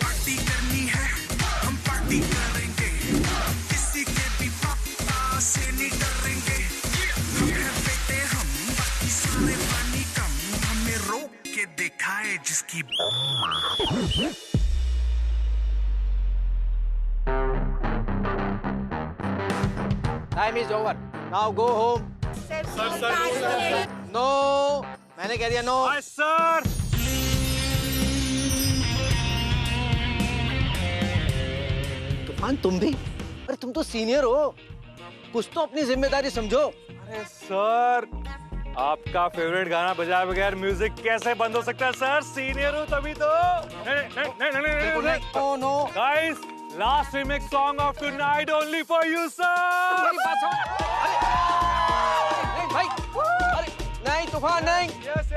Party करनी है, हम पार्टी करेंगे, किसी के भी पापा से नहीं डरेंगे। हम हैं बेटे हम, बाकी सारे पानी कम, हमें रोक के दिखाए जिसकी। Time is over. Now go home. Sir No. मैंने कह दिया no. सर तूफान तुम भी? अरे तुम तो सीनियर हो, कुछ तो अपनी जिम्मेदारी समझो। अरे सर, आपका फेवरेट गाना बजाए बगैर म्यूजिक कैसे बंद हो सकता है सर? सीनियर हूँ तभी तो। नहीं। Oh no. Guys, last remix song of tonight only for you sir. मेरी बात समझ। नहीं भाई, अरे नहीं तूफान नहीं। यस।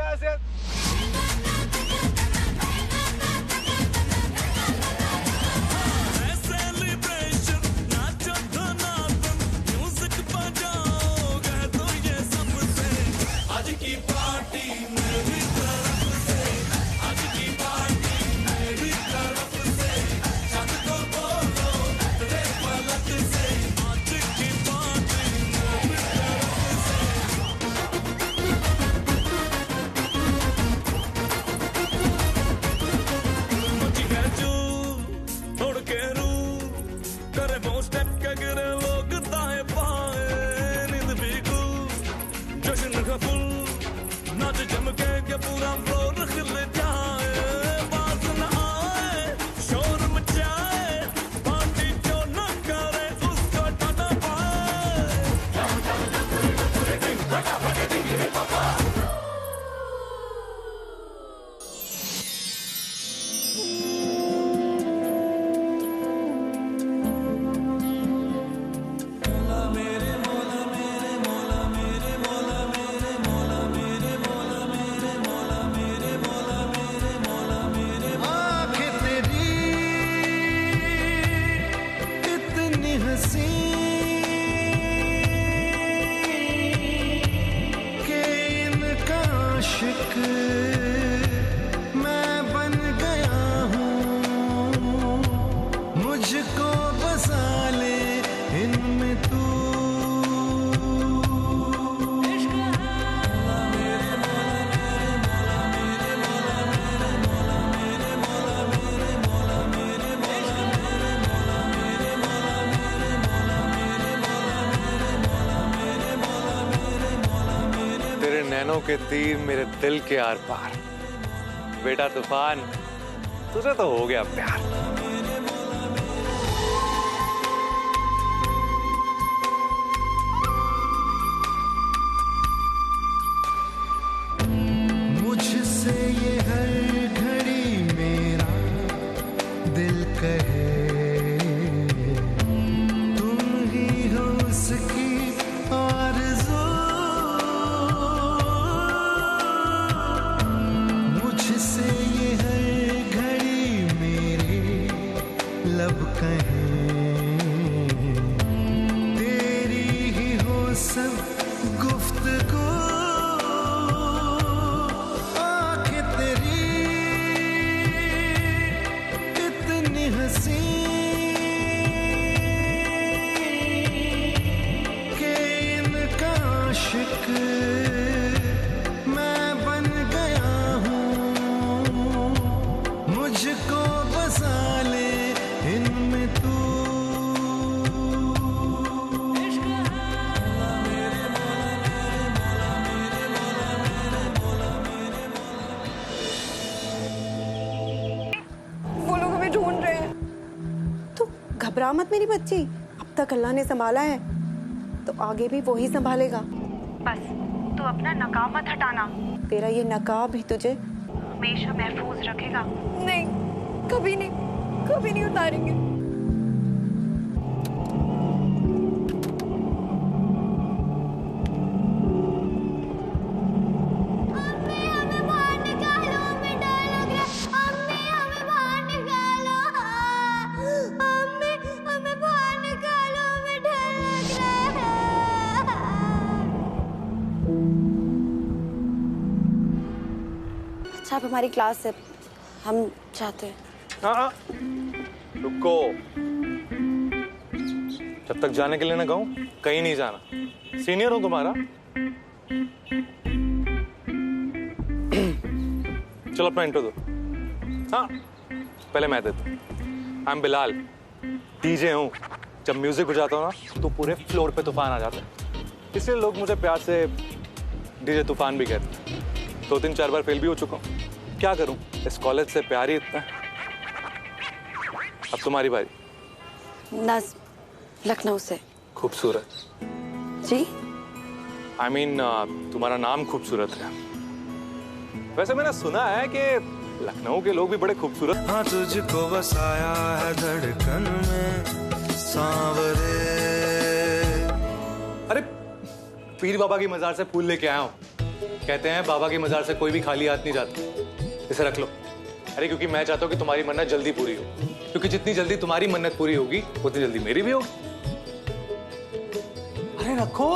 नैनों के तीर मेरे दिल के आर पार। बेटा तूफान, तुझे तो हो गया प्यार। मुझसे ये हर घड़ी मेरा दिल कहे, तुम ही हो उसकी आरज़ू। मुझसे ये हर घड़ी मेरे लब कहे, तेरी ही हो सब गुफ्तगू। मैं बन गया हूँ, मुझको बसा ले इनमें तू। वो लोग हमें ढूंढ रहे हैं। तू घबरा मत मेरी बच्ची, अब तक अल्लाह ने संभाला है तो आगे भी वही संभालेगा। बस तू अपना नकाब मत हटाना। तेरा ये नकाब ही तुझे हमेशा महफूज रखेगा। नहीं, कभी नहीं उतारेंगे। आप हमारी क्लास से, हम चाहते हैं। हाँ, रुको। जब तक जाने के लिए ना कहूं, कहीं नहीं जाना। सीनियर हूं तुम्हारा। चलो अपना इंट्रो दो। हाँ, पहले मैं देता हूँ। आई एम बिलाल, डीजे हूँ। जब म्यूजिक बजाता हूँ ना, तो पूरे फ्लोर पे तूफान आ जाता है। इसलिए लोग मुझे प्यार से डीजे तूफान भी कहते हैं। 2-3-4 बार फेल भी हो चुका हूँ। क्या करूँ, इस कॉलेज से प्यार ही इतना है। अब तुम्हारी बारी। नज़्म, लखनऊ से। खूबसूरत। जी? I mean, तुम्हारा नाम खूबसूरत है। वैसे मैंने सुना है कि लखनऊ के लोग भी बड़े खूबसूरत। हाँ, तुझको बसाया है धड़कन में सांवरे। अरे, पीर बाबा की मजार से फूल लेके आया हूँ। कहते हैं बाबा की मजार से कोई भी खाली हाथ नहीं जाता। इसे रख लो। अरे, क्योंकि मैं चाहता हूँ कि तुम्हारी मन्नत जल्दी पूरी हो। क्योंकि जितनी जल्दी तुम्हारी मन्नत पूरी होगी, उतनी जल्दी मेरी भी होगी। अरे रखो।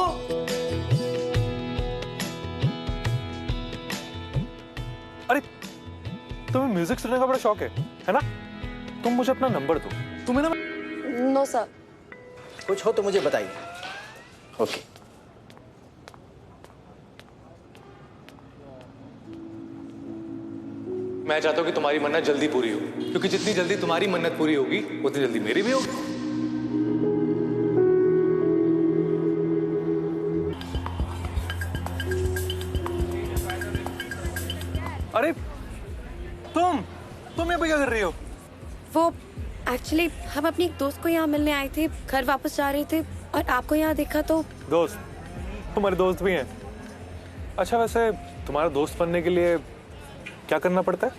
अरे, तुम्हें म्यूजिक सुनने का बड़ा शौक है ना? तुम मुझे अपना नंबर दो। तुम्हें ना नो सर। कुछ हो तो मुझे बताइए। ओके। मैं चाहता हूँ कि तुम्हारी मन्नत जल्दी पूरी हो, क्योंकि जितनी जल्दी तुम्हारी मन्नत पूरी होगी, उतनी जल्दी मेरी भी होगी। अरे, तुम यहाँ पे क्या कर रही हो? वो एक्चुअली हम अपनी एक दोस्त को यहाँ मिलने आए थे, घर वापस जा रहे थे और आपको यहाँ देखा तो। दोस्त? तुम्हारे दोस्त भी हैं? अच्छा, वैसे तुम्हारा दोस्त बनने के लिए क्या करना पड़ता है?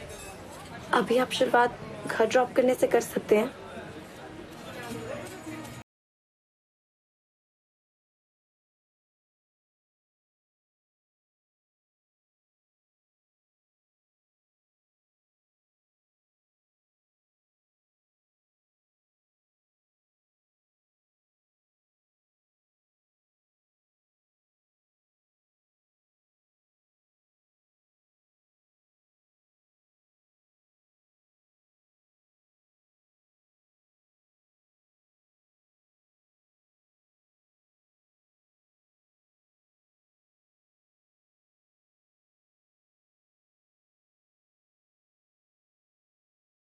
अभी आप शुरुआत घर ड्रॉप करने से कर सकते हैं।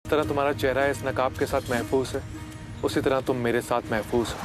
तरह तुम्हारा चेहरा इस नकाब के साथ महफूज है, उसी तरह तुम मेरे साथ महफूज हो।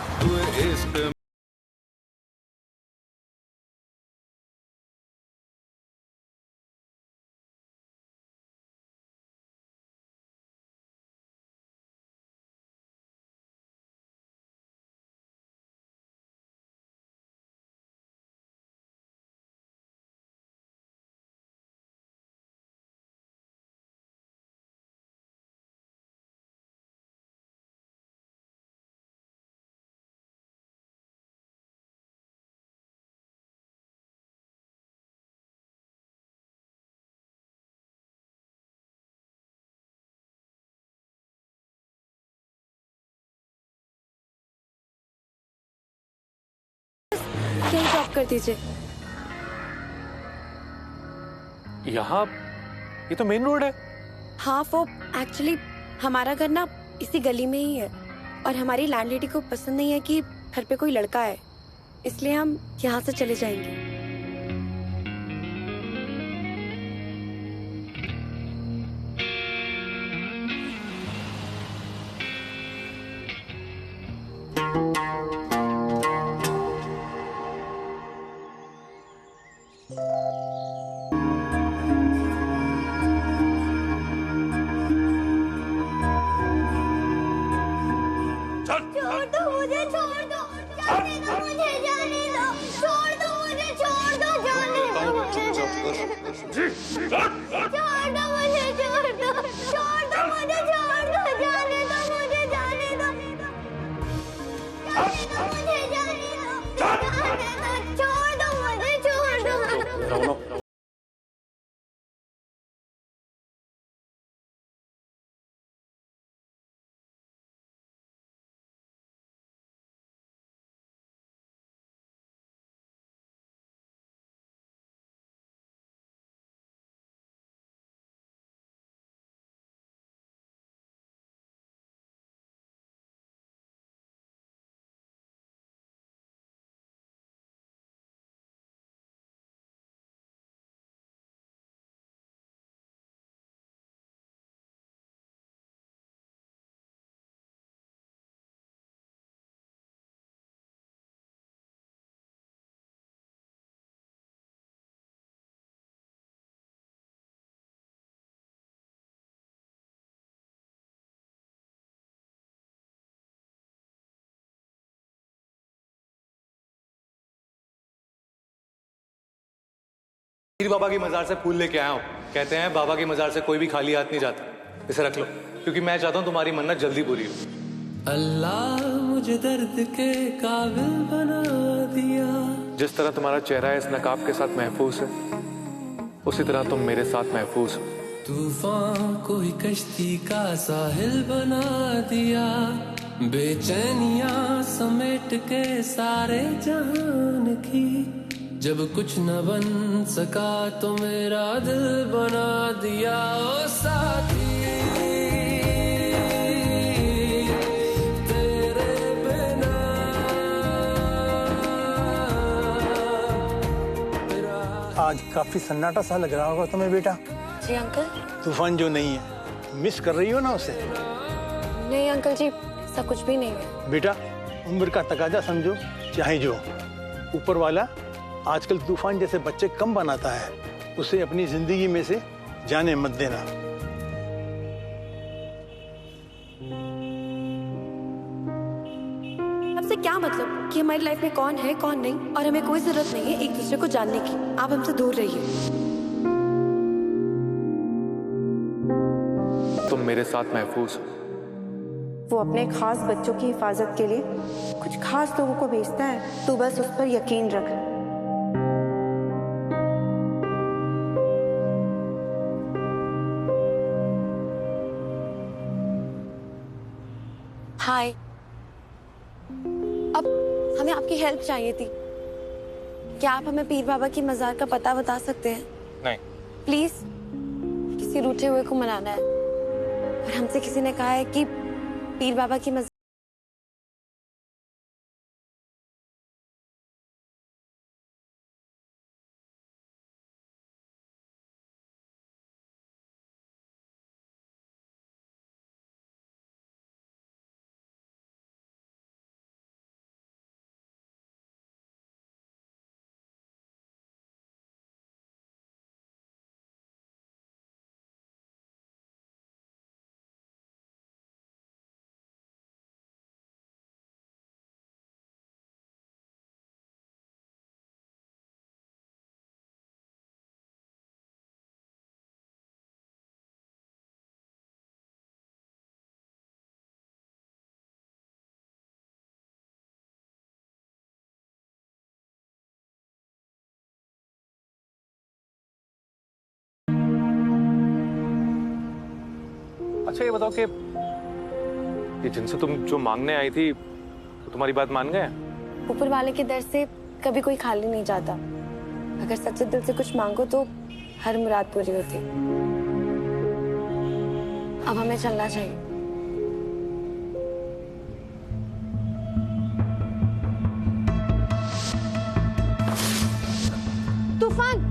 यही ड्रॉप कर दीजिए। यहाँ? ये तो मेन रोड है। हाँ, वो एक्चुअली हमारा घर ना इसी गली में ही है और हमारी लैंडलेडी को पसंद नहीं है कि घर पे कोई लड़का है, इसलिए हम यहाँ से चले जाएंगे। छोड़ दो मुझे, छोड़ दो, जाने दो मुझे, जाने दो, छोड़ दो मुझे, छोड़ दो, जाने दो मुझे, छोड़ दो मुझे, छोड़ दो, छोड़ दो मुझे, छोड़ दो, जाने दो मुझे, जाने दो, जाने दो मुझे, जाने दो, छोड़ दो मुझे, छोड़ दो। पीर बाबा की मजार से फूल लेके आया हूँ। कहते हैं बाबा की मजार से कोई भी खाली हाथ नहीं जाता। इसे रख लो, क्योंकि मैं चाहता हूँ तुम्हारी मन्नत जल्दी पूरी हो। अल्लाह मुझे दर्द के काबिल बना दिया। जिस तरह तुम्हारा चेहरा इस नकाब के साथ महफूज है, उसी तरह तुम मेरे साथ महफूज हो। तूफान कोई कश्ती का साहिल बना दिया। बेचैनियां समेट के सारे जहान की। जब कुछ न बन सका तो मेरा दिल बना दिया। ओ साथी तेरे बिना आज काफी सन्नाटा सा लग रहा होगा तुम्हें बेटा। जी अंकल। तूफान जो नहीं है, मिस कर रही हो ना उसे? नहीं अंकल जी, ऐसा कुछ भी नहीं है। बेटा उम्र का तकाजा समझो, चाहे जो ऊपर वाला आजकल तूफान जैसे बच्चे कम बनाता है, उसे अपनी जिंदगी में से जाने मत देना। आपसे क्या मतलब कि हमारी लाइफ में कौन है कौन नहीं, और हमें कोई जरूरत नहीं है एक दूसरे को जानने की। आप हमसे दूर रहिए। तुम मेरे साथ महफूज हो। वो अपने खास बच्चों की हिफाजत के लिए कुछ खास लोगों को भेजता है, तू बस उस पर यकीन रख। हाय, अब हमें आपकी हेल्प चाहिए थी। क्या आप हमें पीर बाबा की मजार का पता बता सकते हैं? नहीं। प्लीज, किसी रूठे हुए को मनाना है, और हमसे किसी ने कहा है कि पीर बाबा की मजार अच्छा ये बताओ कि ये जिनसे तुम जो मांगने आई थी, तो तुम्हारी बात मान गए? ऊपर वाले के दर से कभी कोई खाली नहीं जाता। अगर सच्चे दिल से कुछ मांगो तो हर मुराद पूरी होती। अब हमें चलना चाहिए। तूफान!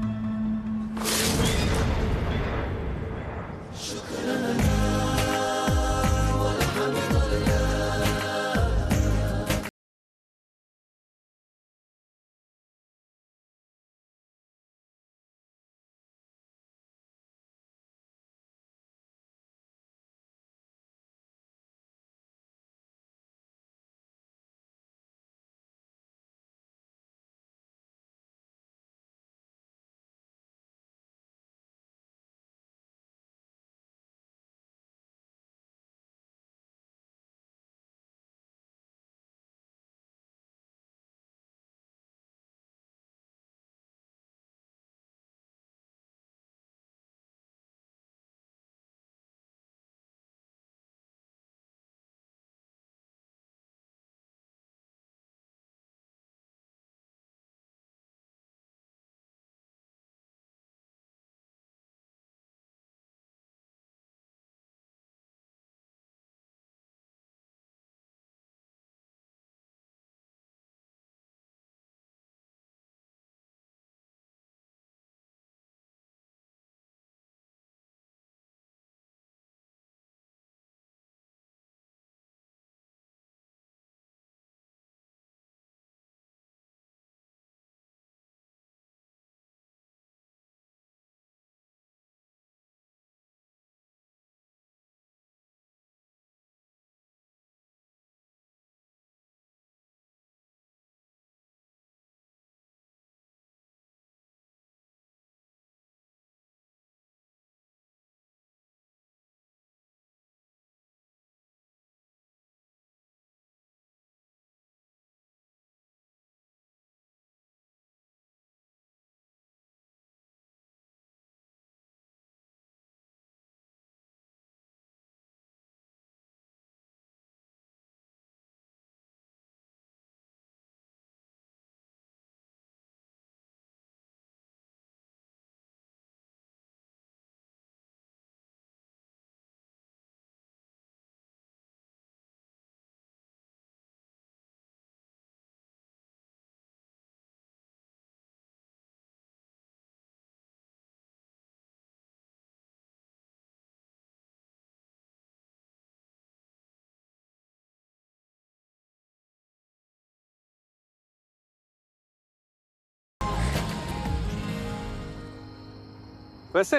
वैसे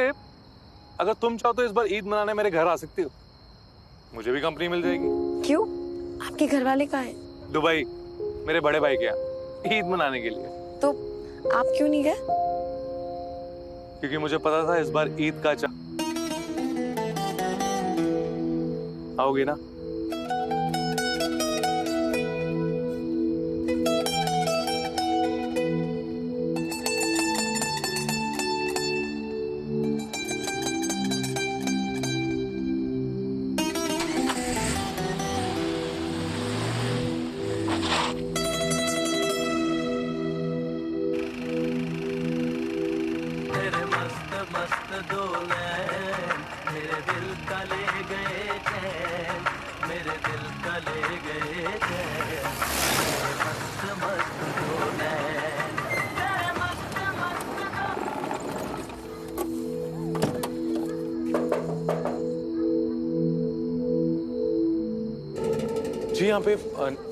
अगर तुम चाहो तो इस बार ईद मनाने मेरे घर आ सकती हो, मुझे भी कंपनी मिल जाएगी। क्यों? आपके घर वाले कहाँ हैं? दुबई, मेरे बड़े भाई के यहाँ ईद मनाने के लिए। तो आप क्यों नहीं गए? क्योंकि मुझे पता था इस बार ईद का आओगे ना? जी यहाँ पे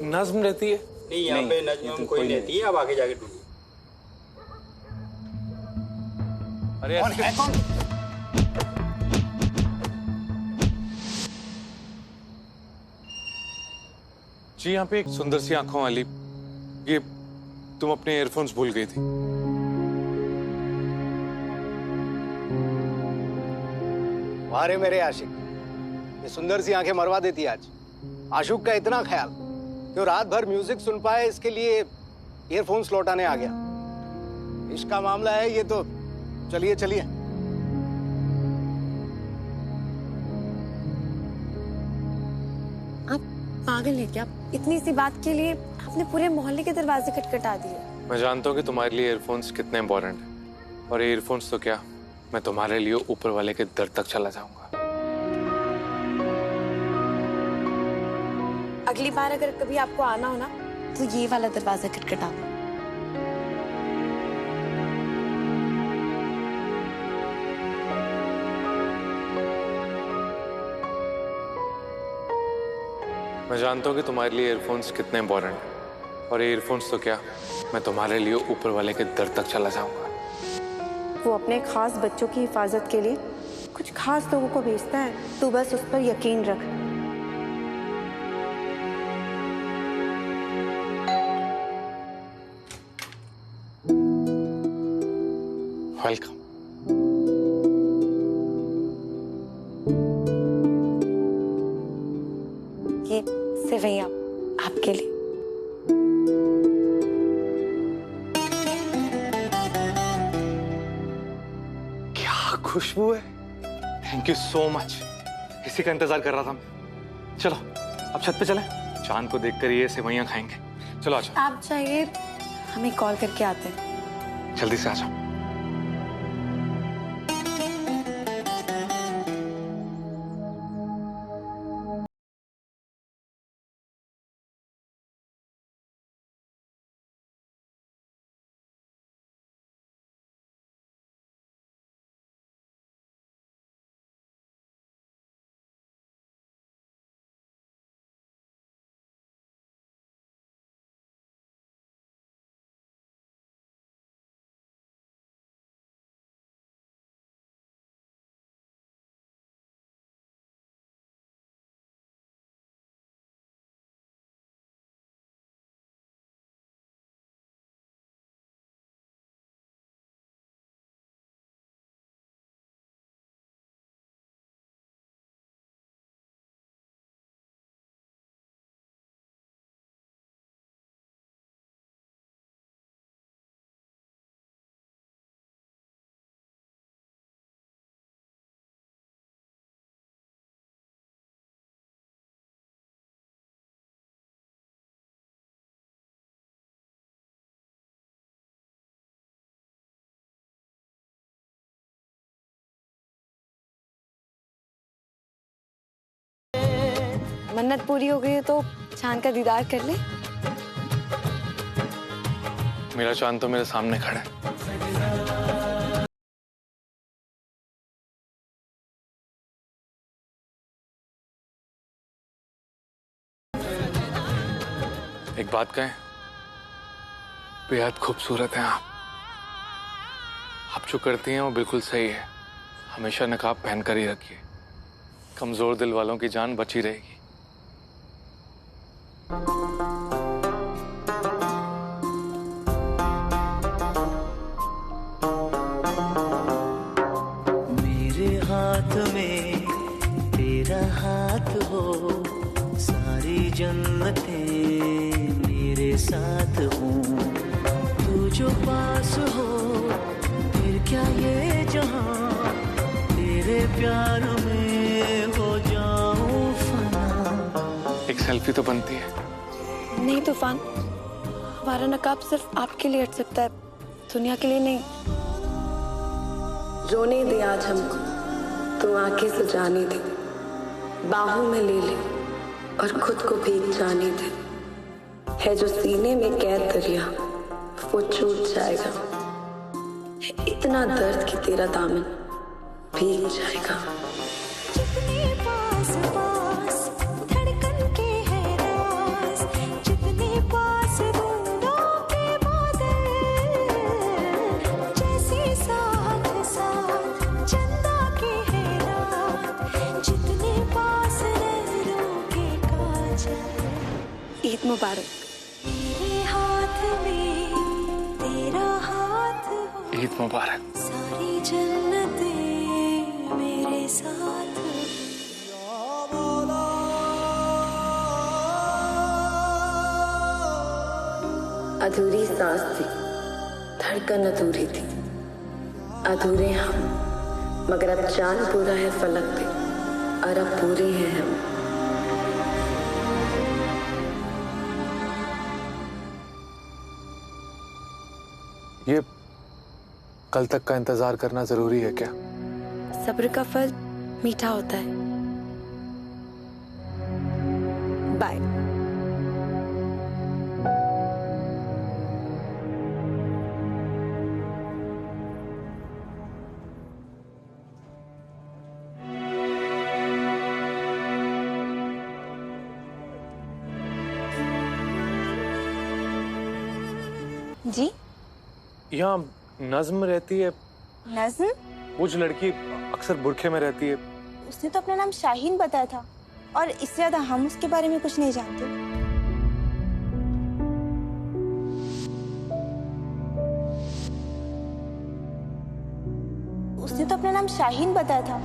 नज्म रहती है? नहीं, यहाँ पे नज्म कोई नहीं रहती है, आप आगे जाके ढूंढिए। अरे कौन है? कौन? जी यहाँ पे एक सुंदर सी आंखों वाली, ये तुम अपने ईयरफोन्स भूल गई थी। वारे मेरे आशिक, ये सुंदर सी आंखें मरवा देती आज। आशुक का इतना ख्याल कि वो रात भर म्यूजिक सुन पाए, इसके लिए ईयरफोन्स लौटाने आ गया। इश्क का मामला है ये तो। चलिए चलिए। आप पागल हैं क्या? इतनी सी बात के लिए आपने पूरे मोहल्ले के दरवाजे खटखटा दिए। मैं जानता हूँ कि तुम्हारे लिए ईयरफोन्स कितने इंपॉर्टेंट हैं, और ईयरफोन्स तो क्या, मैं तुम्हारे लिए ऊपर वाले के दर तक चला जाऊंगा। अगली बार अगर कभी आपको आना हो ना, तो ये वाला दरवाजा खटखटाना। मैं जानता हूँ कि तुम्हारे लिए ईयरफोन्स कितने इंपॉर्टेंट हैं, और ईयरफोन्स तो क्या, मैं तुम्हारे लिए ऊपर वाले के दर तक चला जाऊंगा। वो अपने खास बच्चों की हिफाजत के लिए कुछ खास लोगों को भेजता है, तू बस उस पर यकीन रख। वेलकम। ये सेवैयां आपके लिए। क्या खुशबू है! थैंक यू सो मच, इसी का इंतजार कर रहा था मैं। चलो अब छत पे चलें, चांद को देखकर ये सेवैयां खाएंगे। चलो आजा। आप चाहिए, हमें कॉल करके आते हैं। जल्दी से आ जाओ। मन्नत पूरी हो गई है तो चांद का दीदार कर ले। मेरा चांद तो मेरे सामने खड़ा है। एक बात कहें, बेहद खूबसूरत हैं आप जो करती हैं वो बिल्कुल सही है, हमेशा नकाब पहन कर ही रखिए, कमजोर दिल वालों की जान बची रहेगी। मेरे हाथ में तेरा हाथ हो, सारी जन्नतें मेरे साथ हो, तू जो पास हो फिर क्या ये जहां, तेरे प्यार में हो जाऊं फना। एक सेल्फी तो बनती है। नहीं तूफान, हमारा नकाब सिर्फ आपके लिए हट सकता है, दुनिया के लिए नहीं। रोने दे आज हमको, तू आंखें सजाने दे, बाहों में ले ले और खुद को भीग जाने दे। है जो सीने में कैद दरिया, वो छूट जाएगा। इतना दर्द कि तेरा दामन भीग जाएगा। जितने पास पास धड़कन के है राज, जितने पास बूंदों के बादल, जैसे साथ साथ चंदा के है रात, जितने पास नैनों के काजल। ईद मुबारक। तेरे हाथ में तेरा हाथ हो, ईद मुबारक। सारी जन्नतें मेरे साथ। अधूरी सांस थी, धड़कन अधूरी थी, अधूरे हम, मगर अब चांद पूरा है फलक पे और अब पूरे हैं हम। ये कल तक का इंतजार करना जरूरी है क्या? सब्र का फल मीठा होता है। बाय। जी यहाँ नज्म रहती है। नज्म? वो जो लड़की अक्सर बुरखे में रहती है। उसने तो अपना नाम शाहीन बताया था, और इससे ज्यादा हम उसके बारे में कुछ नहीं जानते। उसने तो अपना नाम शाहीन बताया था,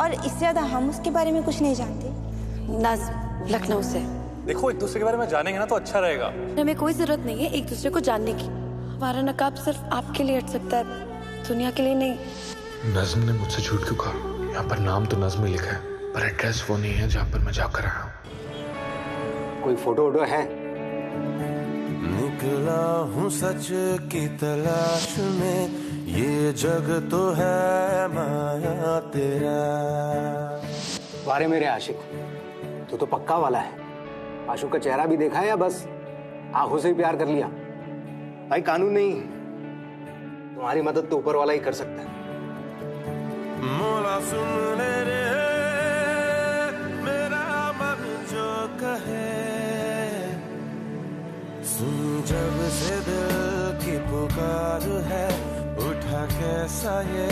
और इससे ज्यादा हम उसके बारे में कुछ नहीं जानते। नज्म लखनऊ से। देखो, एक दूसरे के बारे में जानेंगे ना तो अच्छा रहेगा। हमें कोई जरूरत नहीं है एक दूसरे को जानने की। हमारा नकाब सिर्फ आपके लिए हट सकता है, दुनिया के लिए नहीं। नज्म ने मुझसे झूठ क्यों कहा? यहाँ पर नाम तो नज्म ही लिखा है, पर एड्रेस वो नहीं है जहाँ पर मैं जाकर आया हूँ। कोई फोटो वोटो है? निकला हूँ सच की तलाश में, ये जग तो है माया तेरा। वारे मेरे आशिक, तू तो पक्का वाला है। आशुक का चेहरा भी देखा है या बस आंखों से ही प्यार कर लिया? भाई कानून नहीं, तुम्हारी मदद तो ऊपर वाला ही कर सकता है। मौला सुन ले रे मेरा मन जो कहे, सुन जब से दिल की पुकार है, उठा कैसा ये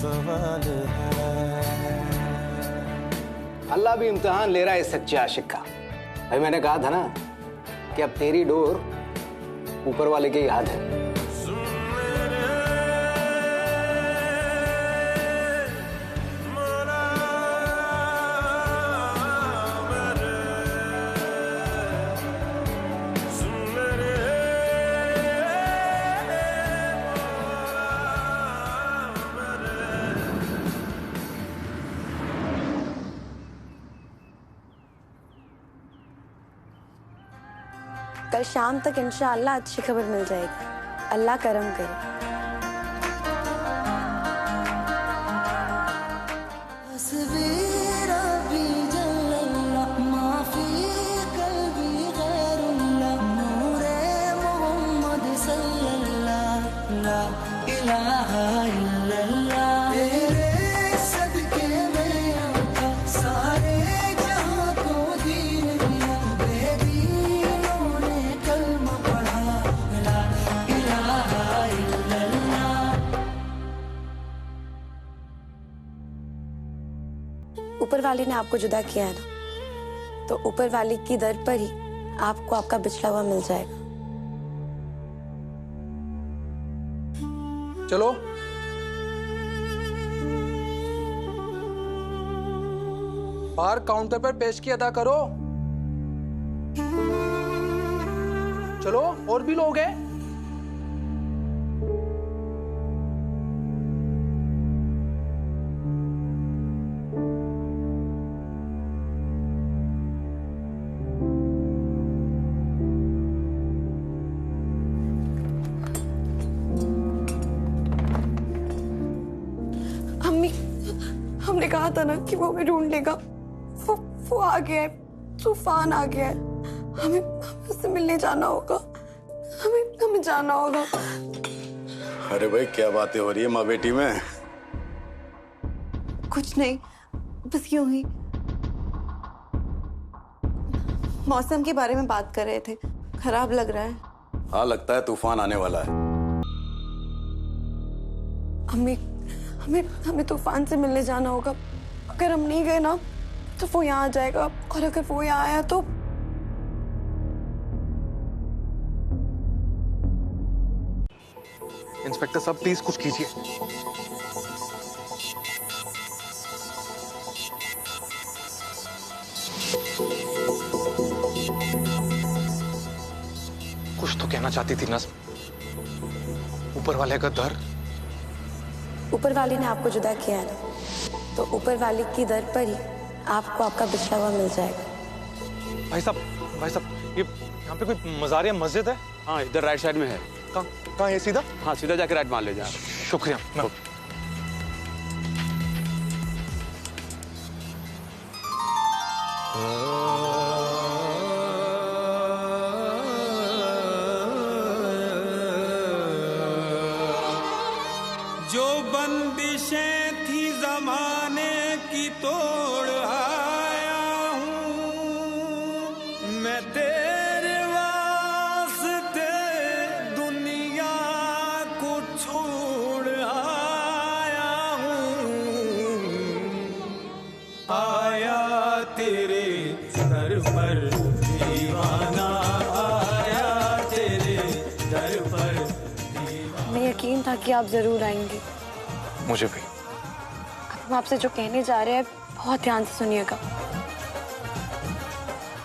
सवाल है। अल्लाह भी इम्तिहान ले रहा है इस सच्चे आशिक का। भाई मैंने कहा था ना कि अब तेरी डोर ऊपर वाले के याद है। कल शाम तक इंशाअल्लाह अच्छी खबर मिल जाएगी। अल्लाह करम करे। La ऊपर वाले ने आपको जुदा किया है ना, तो ऊपर वाले की दर पर ही आपको आपका बिछड़ा हुआ मिल जाएगा। चलो बाहर काउंटर पर पेशगी अदा करो। चलो, और भी लोग हैं। हमने कहा था ना कि वो हमें ढूंढ लेगा। वो आ गया है, तूफान आ गया है। हमें उससे मिलने जाना होगा। हमें जाना होगा। अरे भाई, क्या बातें हो रही है माँ बेटी में? कुछ नहीं, बस यूं ही मौसम के बारे में बात कर रहे थे। खराब लग रहा है। हाँ, लगता है तूफान आने वाला है। हमें तूफान से मिलने जाना होगा। अगर हम नहीं गए ना तो वो यहाँ आ जाएगा, और अगर वो यहाँ आया तो इंस्पेक्टर साहब प्लीज कुछ कीजिए। कुछ तो कहना चाहती थी नज़्म। ऊपर वाले का दर। ऊपर वाले ने आपको जुदा किया है ना, तो ऊपर वाले की दर पर ही आपको आपका बिछड़ा हुआ मिल जाएगा। भाई साहब, ये यहाँ पे कोई मज़ार या मस्जिद है? हाँ, इधर राइट साइड में है। कहाँ है? सीधा? हाँ, सीधा जाके राइट मान ले जा। शुक्रिया। जो बंदिशें थी जमाने की तोड़ आया हूँ मैं, तेरे वास्ते दुनिया को छोड़ आया हूँ। आया तेरे दर पर दीवाना, आया तेरे दर पर। हमें यकीन था कि आप जरूर आएंगे। मुझे भी। अब हम आपसे जो कहने जा रहे हैं बहुत ध्यान से सुनिएगा।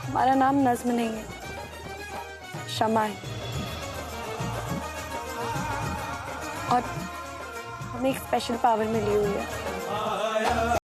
हमारा नाम नज़्म नहीं है, शमा है। और हमें एक स्पेशल पावर मिली हुई है।